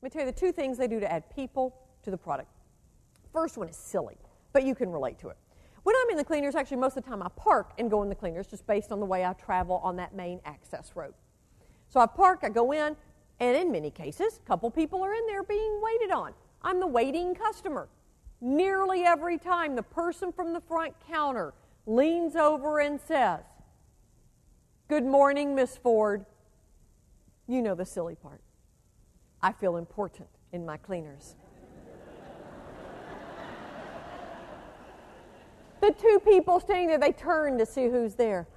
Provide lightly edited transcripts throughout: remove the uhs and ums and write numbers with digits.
Let me tell you the two things they do to add people to the product. First one is silly, but you can relate to it. When I'm in the cleaners, actually most of the time I park and go in the cleaners just based on the way I travel on that main access road. So I park, I go in, and in many cases, a couple people are in there being waited on. I'm the waiting customer. Nearly every time the person from the front counter leans over and says, "Good morning, Miss Ford." You know the silly part. I feel important in my cleaners. The two people standing there, they turn to see who's there.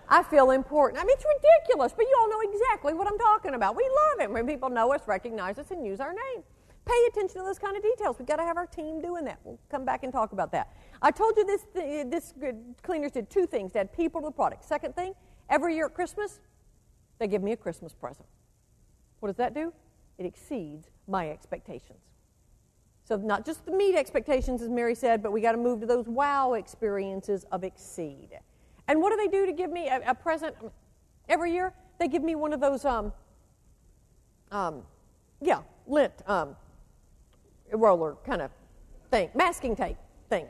I feel important. I mean, it's ridiculous, but you all know exactly what I'm talking about. We love it when people know us, recognize us, and use our name. Pay attention to those kind of details. We've got to have our team doing that. We'll come back and talk about that. I told you this cleaners did two things to add people to the product. Second thing, every year at Christmas, they give me a Christmas present. What does that do? It exceeds my expectations. So not just the meet expectations, as Mary said, but we got to move to those wow experiences of exceed. And what do they do to give me a present every year? They give me one of those, lint roller kind of thing, masking tape thing.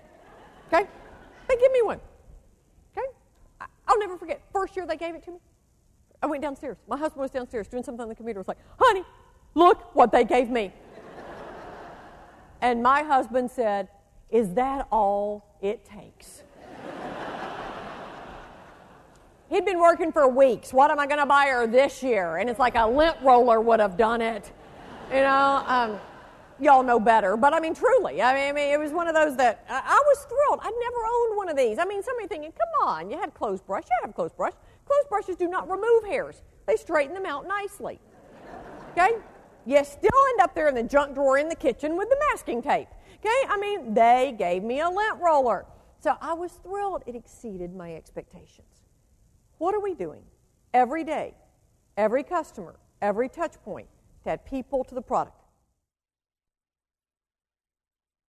Okay? They give me one. Okay? I'll never forget. First year they gave it to me, I went downstairs. My husband was downstairs doing something on the computer. I was like, "Honey, look what they gave me." And my husband said, "Is that all it takes?" He'd been working for weeks. What am I going to buy her this year? And it's like a lint roller would have done it. You know, y'all know better. But I mean, truly, I mean, it was one of those that I was thrilled. I'd never owned one of these. I mean, somebody thinking, come on, you had a clothes brush. You had a clothes brush. Clothes brushes do not remove hairs. They straighten them out nicely. Okay? You still end up there in the junk drawer in the kitchen with the masking tape. Okay? I mean, they gave me a lint roller. So I was thrilled. It exceeded my expectations. What are we doing every day, every customer, every touch point to add people to the product?